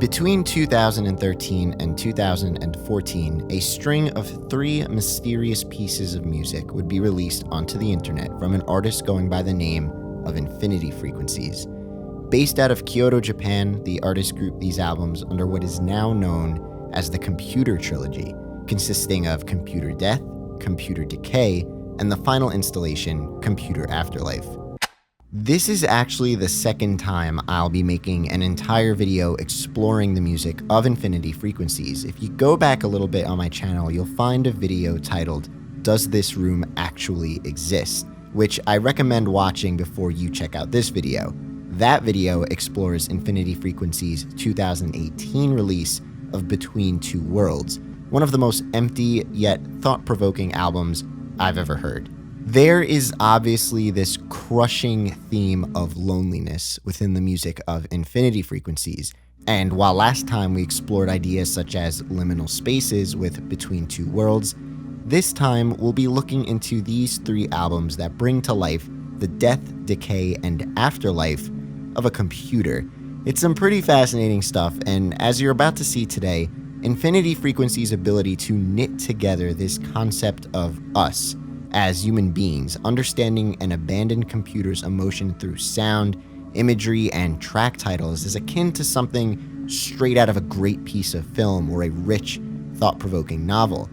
Between 2013 and 2014, a string of 3 mysterious pieces of music would be released onto the internet from an artist going by the name of Infinity Frequencies. Based out of Kyoto, Japan, the artist grouped these albums under what is now known as the Computer Trilogy, consisting of Computer Death, Computer Decay, and the final installation, Computer Afterlife. This is actually the second time I'll be making an entire video exploring the music of Infinity Frequencies. If you go back a little bit on my channel, you'll find a video titled, "Does This Room Actually Exist?", which I recommend watching before you check out this video. That video explores Infinity Frequencies' 2018 release of Between Two Worlds, one of the most empty yet thought-provoking albums I've ever heard. There is obviously this crushing theme of loneliness within the music of Infinity Frequencies, and while last time we explored ideas such as liminal spaces with Between Two Worlds, this time we'll be looking into these 3 albums that bring to life the death, decay, and afterlife of a computer. It's some pretty fascinating stuff, and as you're about to see today, Infinity Frequencies' ability to knit together this concept of us as human beings, understanding an abandoned computer's emotion through sound, imagery, and track titles is akin to something straight out of a great piece of film or a rich, thought-provoking novel.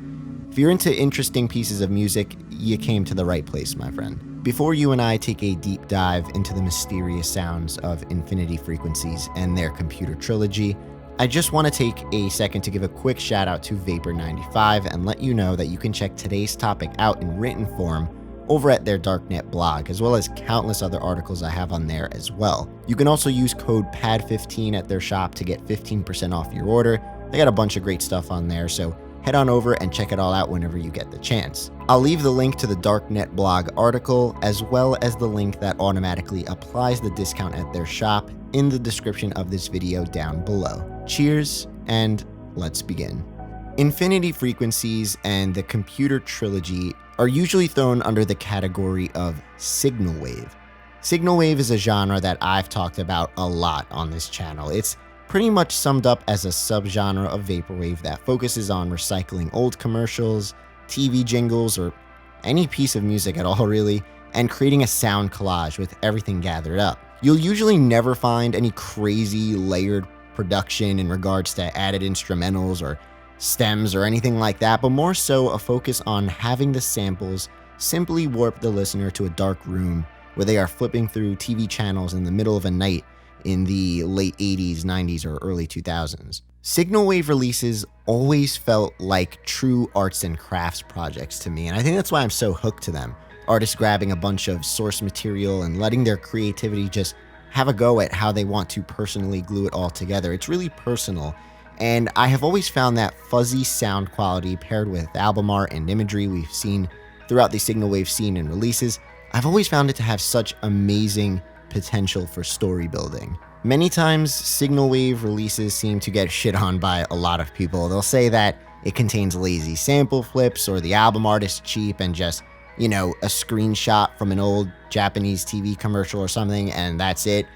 If you're into interesting pieces of music, you came to the right place, my friend. Before you and I take a deep dive into the mysterious sounds of Infinity Frequencies and their Computer Trilogy, I just want to take a second to give a quick shout out to Vapor95 and let you know that you can check today's topic out in written form over at their DarkNet blog, as well as countless other articles I have on there as well. You can also use code PAD15 at their shop to get 15% off your order. They got a bunch of great stuff on there, so head on over and check it all out whenever you get the chance. I'll leave the link to the DarkNet blog article, as well as the link that automatically applies the discount at their shop in the description of this video down below. Cheers, and let's begin. Infinity Frequencies and the Computer Trilogy are usually thrown under the category of signal wave. Signal wave is a genre that I've talked about a lot on this channel. It's pretty much summed up as a subgenre of vaporwave that focuses on recycling old commercials, TV jingles, or any piece of music at all really, and creating a sound collage with everything gathered up. You'll usually never find any crazy layered production in regards to added instrumentals or stems or anything like that, but more so a focus on having the samples simply warp the listener to a dark room where they are flipping through TV channels in the middle of a night in the late 80s, 90s, or early 2000s. Signal wave releases always felt like true arts and crafts projects to me, and I think that's why I'm so hooked to them. Artists grabbing a bunch of source material and letting their creativity just have a go at how they want to personally glue it all together. It's really personal, and I have always found that fuzzy sound quality paired with album art and imagery we've seen throughout the signal wave scene and releases, I've always found it to have such amazing potential for story building. Many times, signal wave releases seem to get shit on by a lot of people. They'll say that it contains lazy sample flips, or the album art is cheap and just, a screenshot from an old Japanese TV commercial or something, and that's it.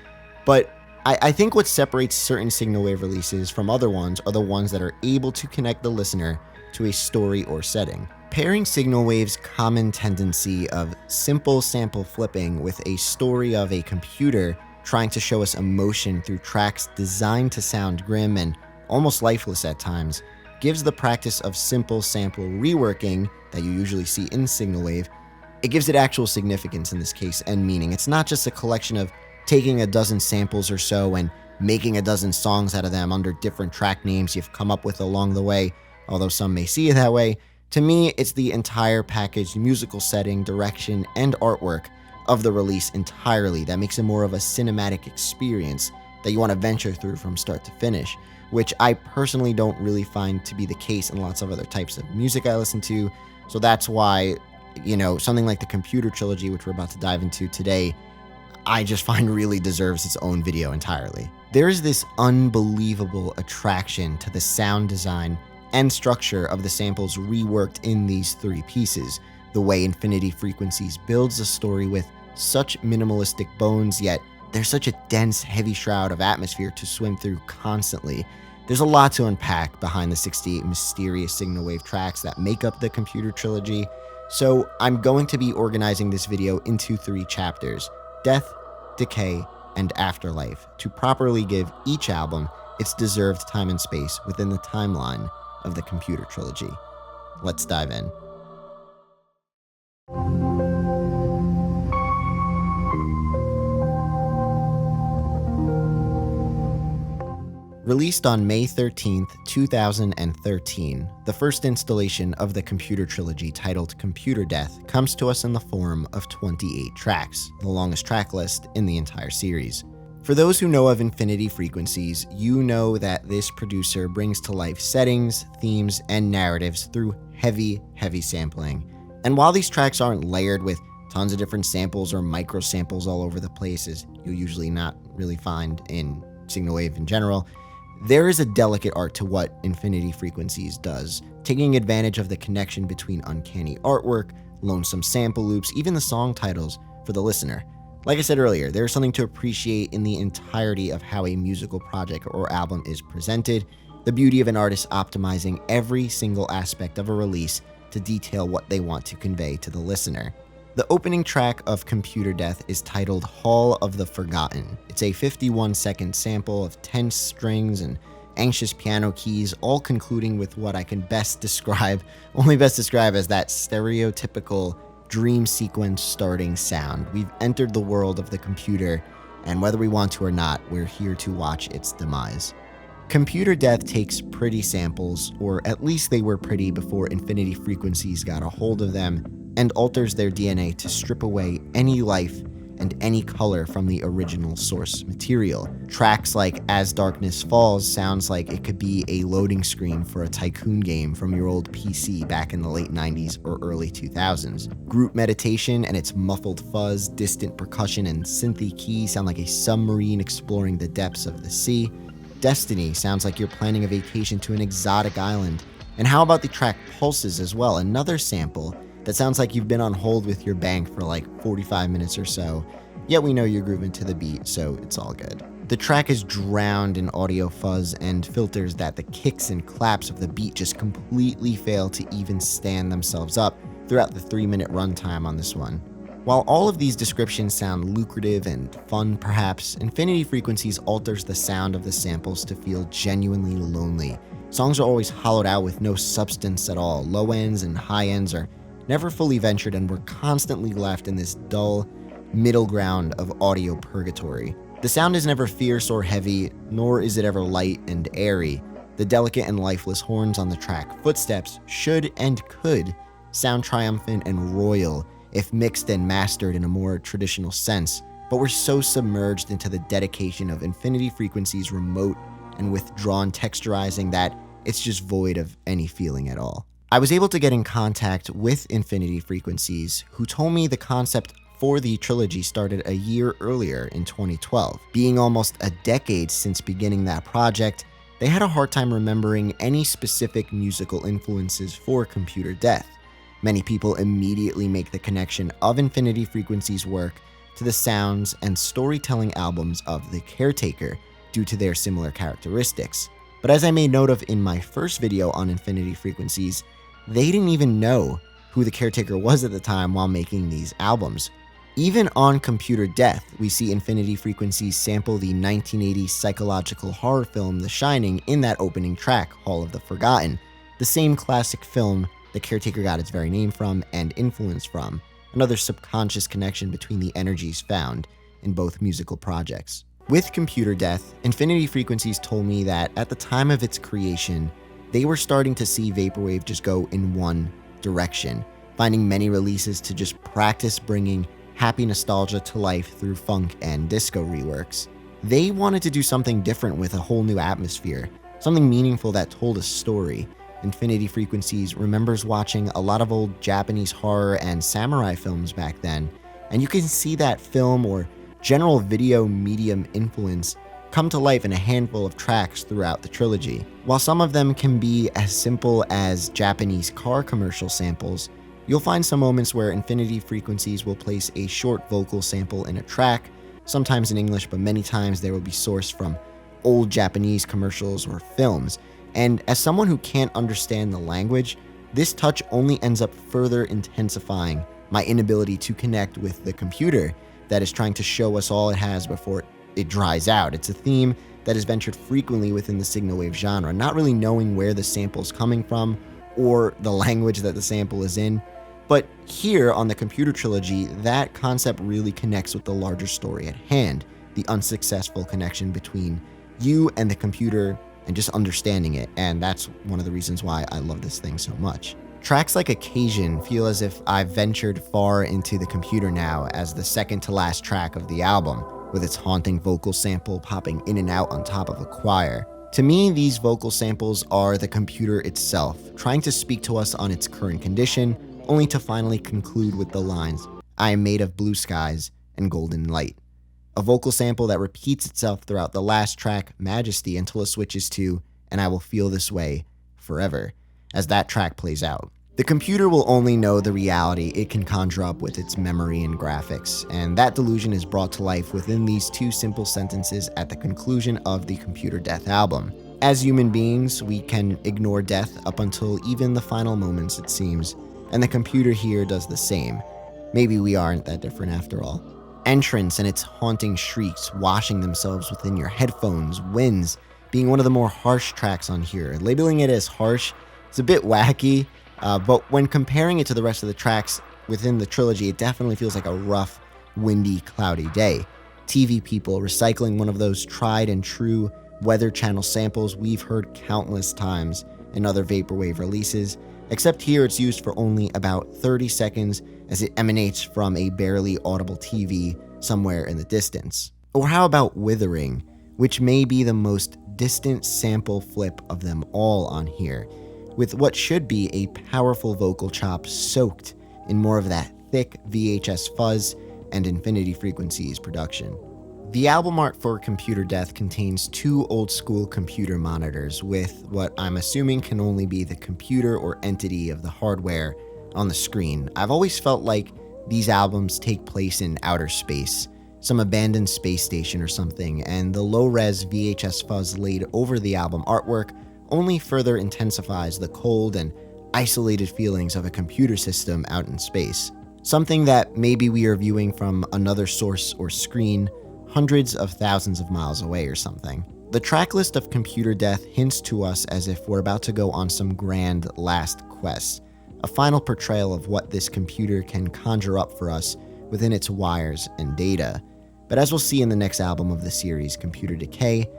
But I think what separates certain signal wave releases from other ones are the ones that are able to connect the listener to a story or setting. Pairing signal wave's common tendency of simple sample flipping with a story of a computer trying to show us emotion through tracks designed to sound grim and almost lifeless at times gives the practice of simple sample reworking that you usually see in signal wave, it gives it actual significance in this case and meaning. It's not just a collection of taking a dozen samples or so and making a dozen songs out of them under different track names you've come up with along the way, although some may see it that way. To me, it's the entire packaged musical setting, direction, and artwork of the release entirely that makes it more of a cinematic experience that you want to venture through from start to finish, which I personally don't really find to be the case in lots of other types of music I listen to. So that's why, something like the Computer Trilogy, which we're about to dive into today, I just find really deserves its own video entirely. There is this unbelievable attraction to the sound design and structure of the samples reworked in these 3 pieces. The way Infinity Frequencies builds a story with such minimalistic bones, yet there's such a dense, heavy shroud of atmosphere to swim through constantly. There's a lot to unpack behind the 68 mysterious signal wave tracks that make up the Computer Trilogy, so I'm going to be organizing this video into 3 chapters: Death, Decay, and Afterlife, to properly give each album its deserved time and space within the timeline of the Computer Trilogy. Let's dive in. Released on May 13th, 2013, the first installation of the Computer Trilogy, titled Computer Death, comes to us in the form of 28 tracks, the longest track list in the entire series. For those who know of Infinity Frequencies, you know that this producer brings to life settings, themes, and narratives through heavy sampling. And while these tracks aren't layered with tons of different samples or micro samples all over the place, as you'll usually not really find in signal wave in general, there is a delicate art to what Infinity Frequencies does, taking advantage of the connection between uncanny artwork, lonesome sample loops, even the song titles for the listener. Like I said earlier, there's something to appreciate in the entirety of how a musical project or album is presented, the beauty of an artist optimizing every single aspect of a release to detail what they want to convey to the listener. The opening track of Computer Death is titled Hall of the Forgotten. It's a 51-second sample of tense strings and anxious piano keys, all concluding with what I can only best describe as that stereotypical dream sequence starting sound. We've entered the world of the computer, and whether we want to or not, we're here to watch its demise. Computer Death takes pretty samples, or at least they were pretty before Infinity Frequencies got a hold of them, and alters their DNA to strip away any life and any color from the original source material. Tracks like As Darkness Falls sounds like it could be a loading screen for a tycoon game from your old PC back in the late 90s or early 2000s. Group Meditation and its muffled fuzz, distant percussion, and synthy keys sound like a submarine exploring the depths of the sea. Destiny sounds like you're planning a vacation to an exotic island. And how about the track Pulses as well, another sample that sounds like you've been on hold with your bank for like 45 minutes or so, yet we know you're grooving to the beat, so it's all good. The track is drowned in audio fuzz and filters that the kicks and claps of the beat just completely fail to even stand themselves up throughout the 3-minute runtime on this one. While all of these descriptions sound lucrative and fun perhaps, Infinity Frequencies alters the sound of the samples to feel genuinely lonely. Songs are always hollowed out with no substance at all. Low ends and high ends are never fully ventured, and we're constantly left in this dull middle ground of audio purgatory. The sound is never fierce or heavy, nor is it ever light and airy. The delicate and lifeless horns on the track Footsteps should and could sound triumphant and royal if mixed and mastered in a more traditional sense, but we're so submerged into the dedication of Infinity Frequencies' remote and withdrawn texturizing that it's just void of any feeling at all. I was able to get in contact with Infinity Frequencies, who told me the concept for the trilogy started a year earlier in 2012. Being almost a decade since beginning that project, they had a hard time remembering any specific musical influences for Computer Death. Many people immediately make the connection of Infinity Frequencies' work to the sounds and storytelling albums of The Caretaker due to their similar characteristics. But as I made note of in my first video on Infinity Frequencies, they didn't even know who The Caretaker was at the time while making these albums. Even on Computer Death, we see Infinity Frequencies sample the 1980s psychological horror film The Shining in that opening track, Hall of the Forgotten, the same classic film The Caretaker got its very name from and influence from, another subconscious connection between the energies found in both musical projects. With Computer Death, Infinity Frequencies told me that at the time of its creation, they were starting to see Vaporwave just go in one direction, finding many releases to just practice bringing happy nostalgia to life through funk and disco reworks. They wanted to do something different with a whole new atmosphere, something meaningful that told a story. Infinity Frequencies remembers watching a lot of old Japanese horror and samurai films back then, and you can see that film or general video medium influence come to life in a handful of tracks throughout the trilogy. While some of them can be as simple as Japanese car commercial samples, you'll find some moments where Infinity Frequencies will place a short vocal sample in a track, sometimes in English, but many times they will be sourced from old Japanese commercials or films. And as someone who can't understand the language, this touch only ends up further intensifying my inability to connect with the computer that is trying to show us all it has before it dries out. It's a theme that is ventured frequently within the signal wave genre, not really knowing where the sample's coming from or the language that the sample is in. But here on the Computer Trilogy, that concept really connects with the larger story at hand, the unsuccessful connection between you and the computer and just understanding it, and that's one of the reasons why I love this thing so much. Tracks like Occasion feel as if I've ventured far into the computer now as the second to last track of the album, with its haunting vocal sample popping in and out on top of a choir. To me, these vocal samples are the computer itself, trying to speak to us on its current condition, only to finally conclude with the lines, "I am made of blue skies and golden light." A vocal sample that repeats itself throughout the last track, Majesty, until it switches to "And I will feel this way forever," as that track plays out. The computer will only know the reality it can conjure up with its memory and graphics, and that delusion is brought to life within these two simple sentences at the conclusion of the Computer Death album. As human beings, we can ignore death up until even the final moments, it seems, and the computer here does the same. Maybe we aren't that different after all. Entrance and its haunting shrieks washing themselves within your headphones, Winds being one of the more harsh tracks on here. Labeling it as harsh is a bit wacky, but when comparing it to the rest of the tracks within the trilogy, it definitely feels like a rough, windy, cloudy day. TV People recycling one of those tried and true Weather Channel samples we've heard countless times in other Vaporwave releases, except here it's used for only about 30 seconds as it emanates from a barely audible TV somewhere in the distance. Or how about Withering, which may be the most distant sample flip of them all on here, with what should be a powerful vocal chop soaked in more of that thick VHS fuzz and infinity frequencies production. The album art for Computer Death contains two old-school computer monitors with what I'm assuming can only be the computer or entity of the hardware on the screen. I've always felt like these albums take place in outer space, some abandoned space station or something, and the low-res VHS fuzz laid over the album artwork only further intensifies the cold and isolated feelings of a computer system out in space. Something that maybe we are viewing from another source or screen hundreds of thousands of miles away or something. The tracklist of Computer Death hints to us as if we're about to go on some grand last quest, a final portrayal of what this computer can conjure up for us within its wires and data. But as we'll see in the next album of the series, Computer Decay,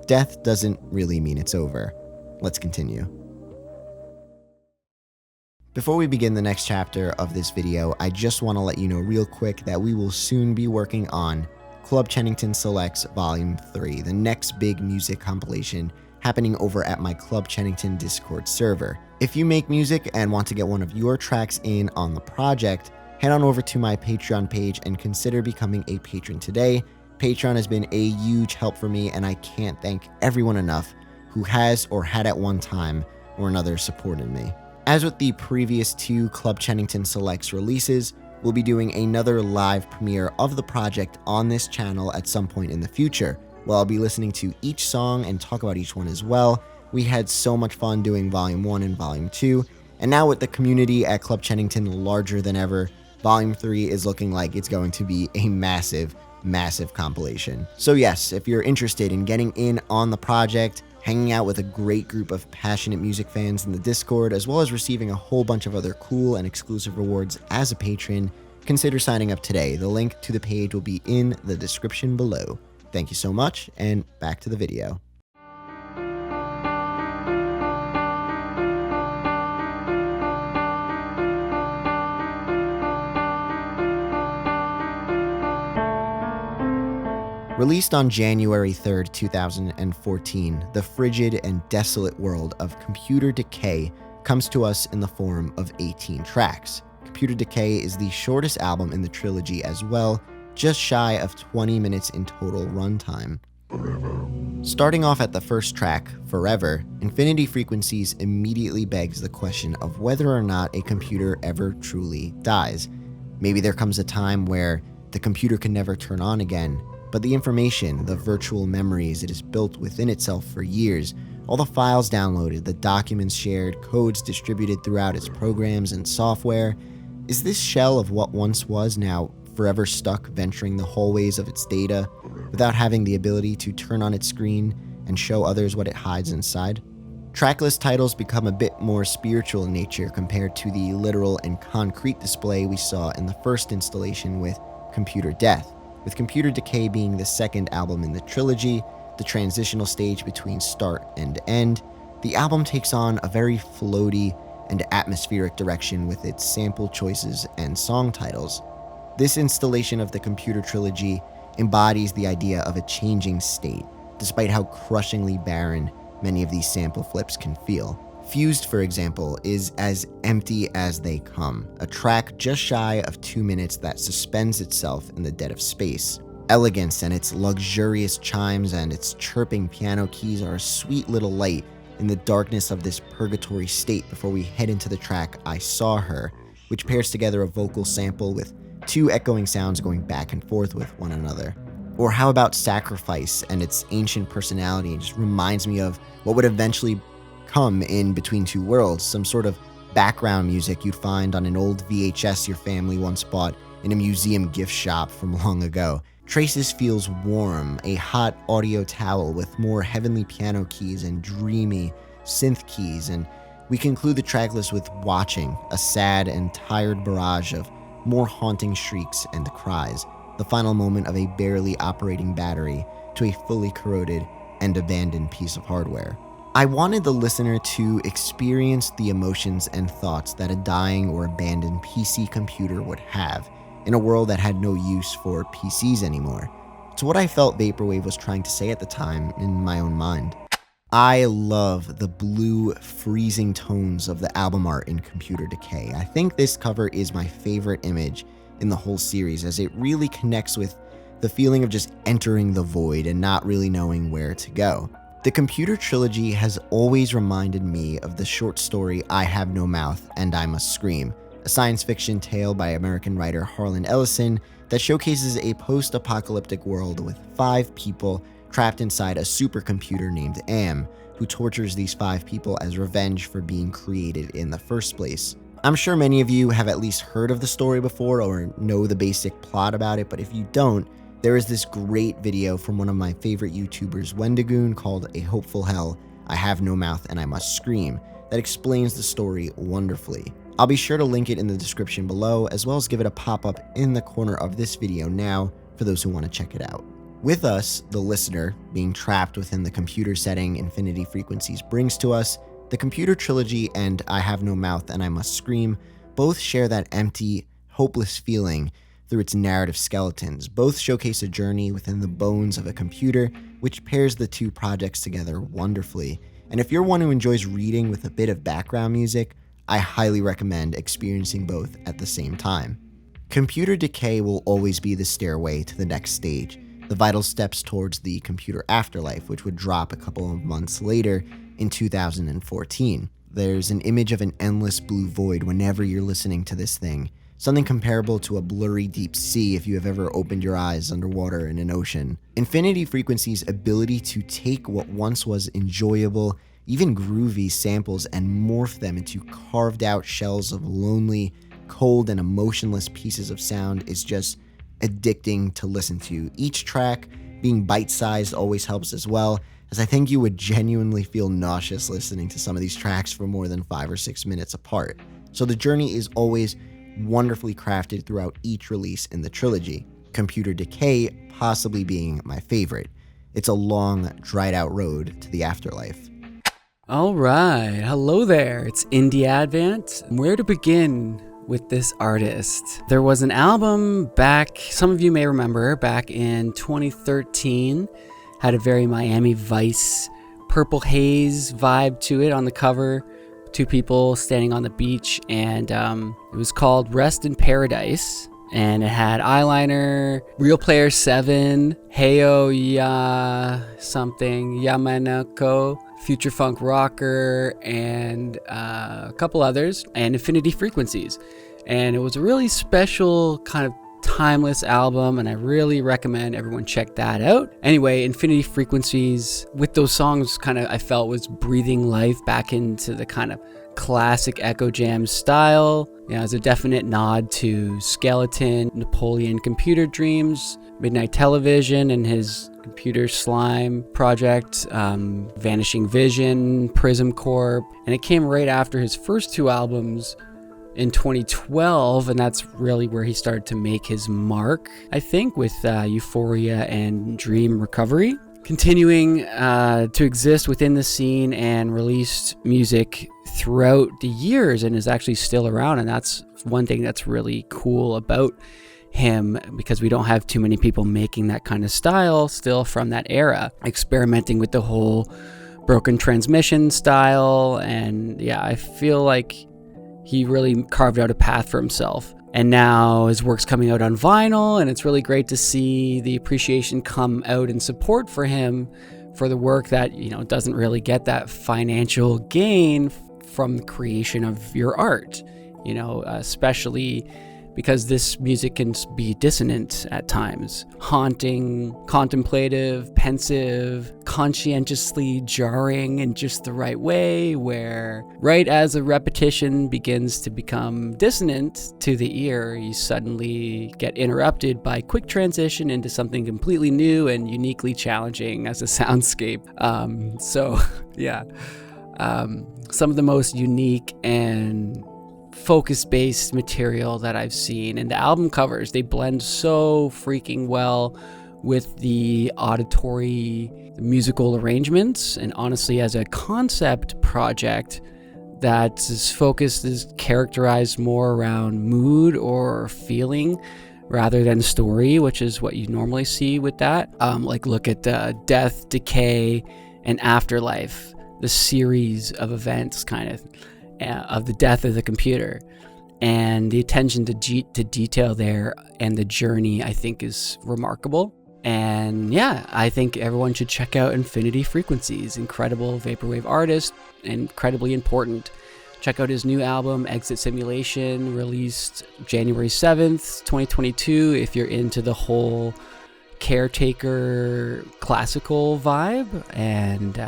death doesn't really mean it's over. Let's continue. Before we begin the next chapter of this video, I just want to let you know real quick that we will soon be working on Club Chennington Selects Volume 3, the next big music compilation happening over at my Club Chennington Discord server. If you make music and want to get one of your tracks in on the project, head on over to my Patreon page and consider becoming a patron today. Patreon has been a huge help for me, and I can't thank everyone enough who has or had at one time or another supported me. As with the previous two Club Chennington Selects releases, we'll be doing another live premiere of the project on this channel at some point in the future, where I'll be listening to each song and talk about each one as well. We had so much fun doing Volume 1 and Volume 2, and now with the community at Club Chennington larger than ever, Volume 3 is looking like it's going to be a massive, massive compilation. So yes, if you're interested in getting in on the project, hanging out with a great group of passionate music fans in the Discord, as well as receiving a whole bunch of other cool and exclusive rewards as a patron, consider signing up today. The link to the page will be in the description below. Thank you so much, and back to the video. Released on January 3rd, 2014, the frigid and desolate world of Computer Decay comes to us in the form of 18 tracks. Computer Decay is the shortest album in the trilogy as well, just shy of 20 minutes in total runtime. Starting off at the first track, Forever, Infinity Frequencies immediately begs the question of whether or not a computer ever truly dies. Maybe there comes a time where the computer can never turn on again, but the information, the virtual memories it has built within itself for years, all the files downloaded, the documents shared, codes distributed throughout its programs and software, is this shell of what once was now forever stuck venturing the hallways of its data without having the ability to turn on its screen and show others what it hides inside? Tracklist titles become a bit more spiritual in nature compared to the literal and concrete display we saw in the first installation with Computer Death, with Computer Decay being the second album in the trilogy, the transitional stage between start and end. The album takes on a very floaty and atmospheric direction with its sample choices and song titles. This installation of the Computer Trilogy embodies the idea of a changing state, despite how crushingly barren many of these sample flips can feel. Fused, for example, is as empty as they come, a track just shy of 2 minutes that suspends itself in the dead of space. Elegance and its luxurious chimes and its chirping piano keys are a sweet little light in the darkness of this purgatory state before we head into the track I Saw Her, which pairs together a vocal sample with 2 echoing sounds going back and forth with one another. Or how about Sacrifice and its ancient personality? It just reminds me of what would eventually come in Between Two Worlds, some sort of background music you'd find on an old VHS your family once bought in a museum gift shop from long ago. Traces feels warm, a hot audio towel with more heavenly piano keys and dreamy synth keys, and we conclude the tracklist with Watching, a sad and tired barrage of more haunting shrieks and cries, the final moment of a barely operating battery to a fully corroded and abandoned piece of hardware. I wanted the listener to experience the emotions and thoughts that a dying or abandoned PC computer would have in a world that had no use for PCs anymore. It's what I felt Vaporwave was trying to say at the time in my own mind. I love the blue, freezing tones of the album art in Computer Decay. I think this cover is my favorite image in the whole series, as it really connects with the feeling of just entering the void and not really knowing where to go. The Computer Trilogy has always reminded me of the short story I Have No Mouth and I Must Scream, a science fiction tale by American writer Harlan Ellison that showcases a post-apocalyptic world with 5 people trapped inside a supercomputer named Am, who tortures these 5 people as revenge for being created in the first place. I'm sure many of you have at least heard of the story before or know the basic plot about it, but if you don't, there is this great video from one of my favorite YouTubers, Wendigoon, called A Hopeful Hell, I Have No Mouth and I Must Scream, that explains the story wonderfully. I'll be sure to link it in the description below, as well as give it a pop-up in the corner of this video now for those who want to check it out. With us, the listener, being trapped within the computer setting Infinity Frequencies brings to us, the Computer Trilogy and I Have No Mouth and I Must Scream both share that empty, hopeless feeling through its narrative skeletons. Both showcase a journey within the bones of a computer, which pairs the 2 projects together wonderfully. And if you're one who enjoys reading with a bit of background music, I highly recommend experiencing both at the same time. Computer Decay will always be the stairway to the next stage, the vital steps towards the computer afterlife, which would drop a couple of months later in 2014. There's an image of an endless blue void whenever you're listening to this thing, something comparable to a blurry deep sea if you have ever opened your eyes underwater in an ocean. Infinity Frequency's ability to take what once was enjoyable, even groovy samples and morph them into carved out shells of lonely, cold, and emotionless pieces of sound is just addicting to listen to. Each track being bite-sized always helps as well, as I think you would genuinely feel nauseous listening to some of these tracks for more than 5 or 6 minutes apart. So the journey is always wonderfully crafted throughout each release in the trilogy, Computer Decay possibly being my favorite. It's a long, dried-out road to the afterlife. All right, hello there, it's Indie Advent. Where to begin with this artist? There was an album back, some of you may remember, back in 2013, had a very Miami Vice, purple haze vibe to it on the cover, 2 people standing on the beach, and it was called Rest in Paradise, and it had Eyeliner, Real Player 7, Heyo Ya something, Yamanako, Future Funk Rocker, and a couple others, and Infinity Frequencies. And it was a really special kind of timeless album, and I really recommend everyone check that out. Anyway, Infinity Frequencies, with those songs, kind of I felt was breathing life back into the kind of classic Echo Jam style. As a definite nod to Skeleton, Napoleon Computer Dreams, Midnight Television, and his Computer Slime project, Vanishing Vision, Prism Corp, and it came right after his first two albums in 2012, and that's really where he started to make his mark, I think, with Euphoria and Dream Recovery. Continuing to exist within the scene and released music throughout the years and is actually still around, and that's one thing that's really cool about him, because we don't have too many people making that kind of style still from that era, experimenting with the whole broken transmission style. And yeah, I feel like he really carved out a path for himself, and now his work's coming out on vinyl, and it's really great to see the appreciation come out in support for him for the work that, doesn't really get that financial gain from the creation of your art, especially because this music can be dissonant at times, haunting, contemplative, pensive, conscientiously jarring in just the right way, where right as a repetition begins to become dissonant to the ear, you suddenly get interrupted by quick transition into something completely new and uniquely challenging as a soundscape. Some of the most unique and focus-based material that I've seen. And the album covers, they blend so freaking well with the auditory musical arrangements. And honestly, as a concept project that is characterized more around mood or feeling rather than story, which is what you normally see with that. Look at Death, Decay, and Afterlife, the series of events of the death of the computer, and the attention to detail there and the journey, I think, is remarkable. And yeah, I think everyone should check out Infinity Frequencies. Incredible vaporwave artist, incredibly important. Check out his new album, Exit Simulation, released January 7th, 2022, if you're into the whole Caretaker classical vibe, and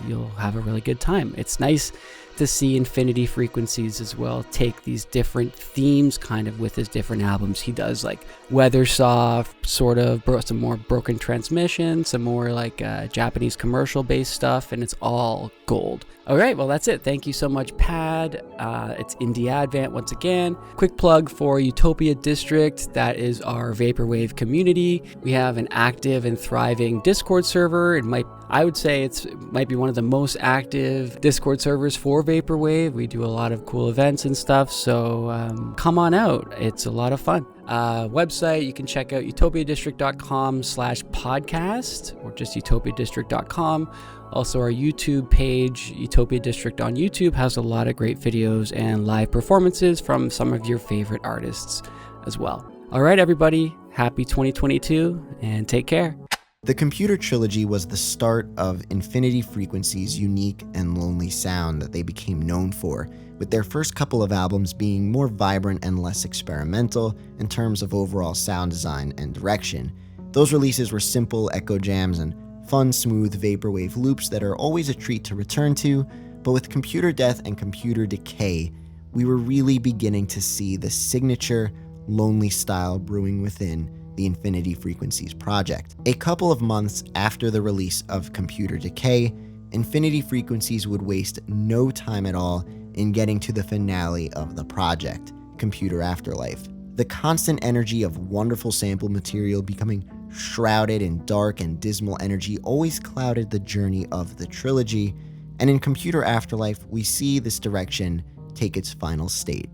you'll have a really good time. It's nice to see Infinity Frequencies as well take these different themes kind of with his different albums. He does like weather soft, sort of some more broken transmission, some more like Japanese commercial based stuff, and it's all gold. All right, well, that's it. Thank you so much, Pad. It's Indie Advent once again. Quick plug for Utopia District. That is our vaporwave community. We have an active and thriving Discord server. I would say it might be one of the most active Discord servers for vaporwave. We do a lot of cool events and stuff, so come on out. It's a lot of fun. Website, you can check out utopiadistrict.com/podcast or just utopiadistrict.com. Also, our YouTube page, Utopia District on YouTube, has a lot of great videos and live performances from some of your favorite artists as well. All right, everybody, happy 2022 and take care. The Computer Trilogy was the start of Infinity Frequencies' unique and lonely sound that they became known for, with their first couple of albums being more vibrant and less experimental in terms of overall sound design and direction. Those releases were simple echo jams and fun, smooth vaporwave loops that are always a treat to return to, but with Computer Death and Computer Decay, we were really beginning to see the signature, lonely style brewing within the Infinity Frequencies project. A couple of months after the release of Computer Decay, Infinity Frequencies would waste no time at all in getting to the finale of the project, Computer Afterlife. The constant energy of wonderful sample material becoming shrouded in dark and dismal energy always clouded the journey of the trilogy, and in Computer Afterlife, we see this direction take its final state.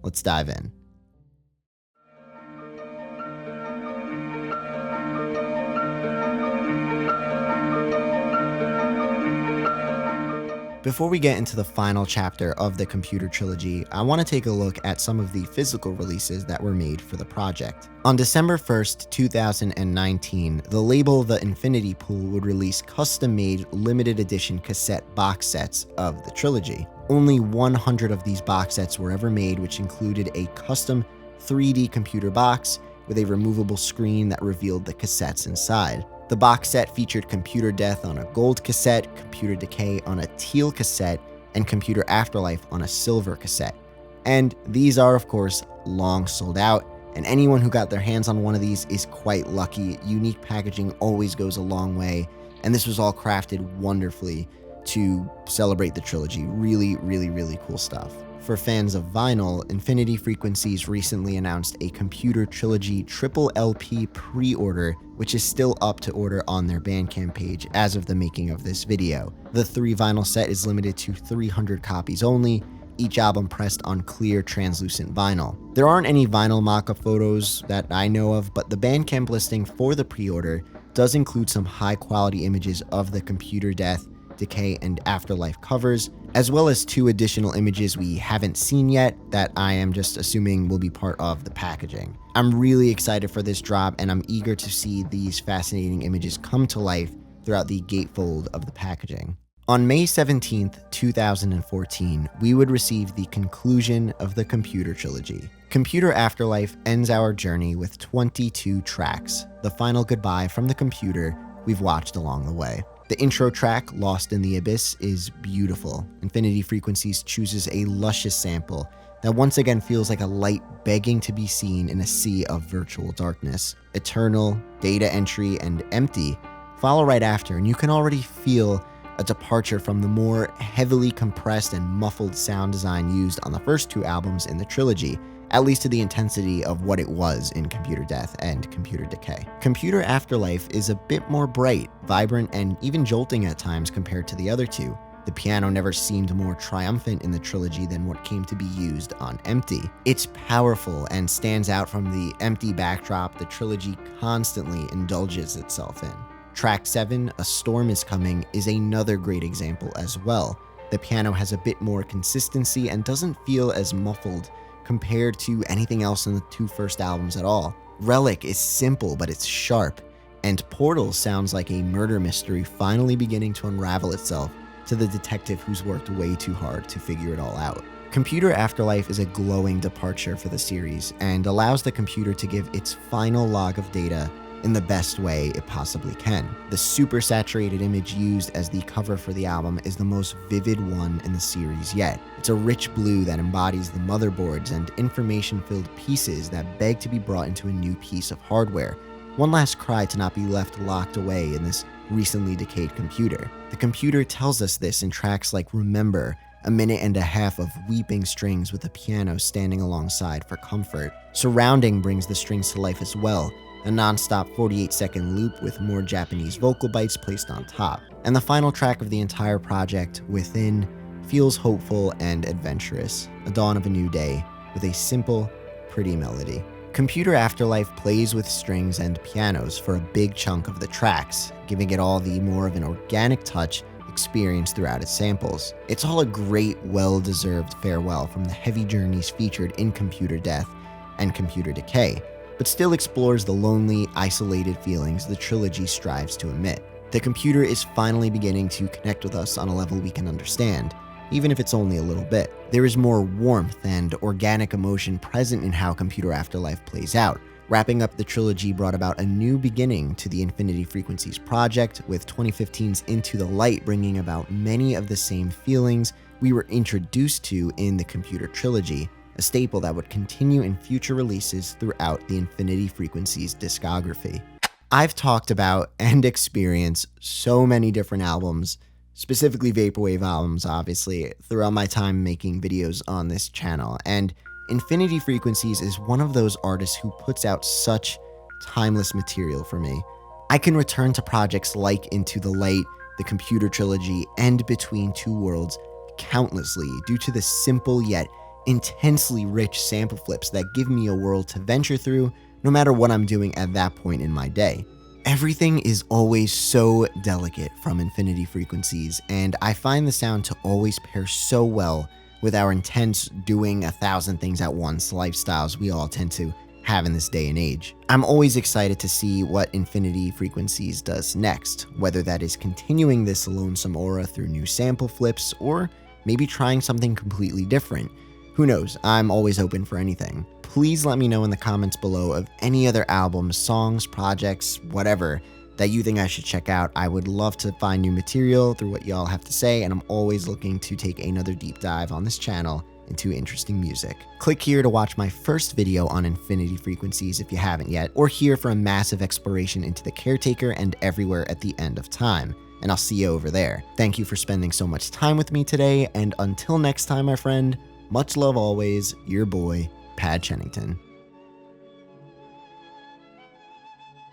Let's dive in. Before we get into the final chapter of the Computer Trilogy, I want to take a look at some of the physical releases that were made for the project. On December 1st, 2019, the label The Infinity Pool would release custom-made limited edition cassette box sets of the trilogy. Only 100 of these box sets were ever made, which included a custom 3D computer box, with a removable screen that revealed the cassettes inside. The box set featured Computer Death on a gold cassette, Computer Decay on a teal cassette, and Computer Afterlife on a silver cassette. And these are, of course, long sold out, and anyone who got their hands on one of these is quite lucky. Unique packaging always goes a long way, and this was all crafted wonderfully to celebrate the trilogy. Really, really, really cool stuff. For fans of vinyl, Infinity Frequencies recently announced a Computer Trilogy Triple LP pre-order, which is still up to order on their Bandcamp page as of the making of this video. The 3-vinyl set is limited to 300 copies only, each album pressed on clear translucent vinyl. There aren't any vinyl mock-up photos that I know of, but the Bandcamp listing for the pre-order does include some high-quality images of the Computer Death, Decay, and Afterlife covers, as well as 2 additional images we haven't seen yet that I am just assuming will be part of the packaging. I'm really excited for this drop, and I'm eager to see these fascinating images come to life throughout the gatefold of the packaging. On May 17th, 2014, we would receive the conclusion of the Computer Trilogy. Computer Afterlife ends our journey with 22 tracks, the final goodbye from the computer we've watched along the way. The intro track, Lost in the Abyss, is beautiful. Infinity Frequencies chooses a luscious sample that once again feels like a light begging to be seen in a sea of virtual darkness. Eternal, Data Entry, and Empty follow right after, and you can already feel a departure from the more heavily compressed and muffled sound design used on the first 2 albums in the trilogy, at least to the intensity of what it was in Computer Death and Computer Decay. Computer Afterlife is a bit more bright, vibrant, and even jolting at times compared to the other 2. The piano never seemed more triumphant in the trilogy than what came to be used on Empty. It's powerful and stands out from the empty backdrop the trilogy constantly indulges itself in. Track 7, A Storm Is Coming, is another great example as well. The piano has a bit more consistency and doesn't feel as muffled compared to anything else in the 2 first albums at all. Relic is simple, but it's sharp, and Portal sounds like a murder mystery finally beginning to unravel itself to the detective who's worked way too hard to figure it all out. Computer Afterlife is a glowing departure for the series and allows the computer to give its final log of data in the best way it possibly can. The super saturated image used as the cover for the album is the most vivid one in the series yet. It's a rich blue that embodies the motherboards and information-filled pieces that beg to be brought into a new piece of hardware. One last cry to not be left locked away in this recently decayed computer. The computer tells us this in tracks like Remember, a minute and a half of weeping strings with the piano standing alongside for comfort. Surrounding brings the strings to life as well, a non-stop 48-second loop with more Japanese vocal bites placed on top. And the final track of the entire project, Within, feels hopeful and adventurous, a dawn of a new day, with a simple, pretty melody. Computer Afterlife plays with strings and pianos for a big chunk of the tracks, giving it all the more of an organic touch experienced throughout its samples. It's all a great, well-deserved farewell from the heavy journeys featured in Computer Death and Computer Decay, but still explores the lonely, isolated feelings the trilogy strives to emit. The computer is finally beginning to connect with us on a level we can understand, even if it's only a little bit. There is more warmth and organic emotion present in how Computer Afterlife plays out. Wrapping up the trilogy brought about a new beginning to the Infinity Frequencies project, with 2015's Into the Light bringing about many of the same feelings we were introduced to in the Computer Trilogy, a staple that would continue in future releases throughout the Infinity Frequencies discography. I've talked about and experienced so many different albums, specifically Vaporwave albums, obviously, throughout my time making videos on this channel, and Infinity Frequencies is one of those artists who puts out such timeless material for me. I can return to projects like Into the Light, the Computer Trilogy, and Between Two Worlds countlessly due to the simple yet intensely rich sample flips that give me a world to venture through no matter what I'm doing at that point in my day. Everything is always so delicate from Infinity Frequencies, and I find the sound to always pair so well with our intense doing 1,000 things at once lifestyles we all tend to have in this day and age. I'm always excited to see what Infinity Frequencies does next, whether that is continuing this lonesome aura through new sample flips or maybe trying something completely different. Who knows? I'm always open for anything. Please let me know in the comments below of any other albums, songs, projects, whatever, that you think I should check out. I would love to find new material through what y'all have to say, and I'm always looking to take another deep dive on this channel into interesting music. Click here to watch my first video on infinity frequencies if you haven't yet, or here for a massive exploration into the Caretaker and everywhere at the end of time. And I'll see you over there. Thank you for spending so much time with me today, and until next time, my friend, much love always, your boy, Pad Chennington.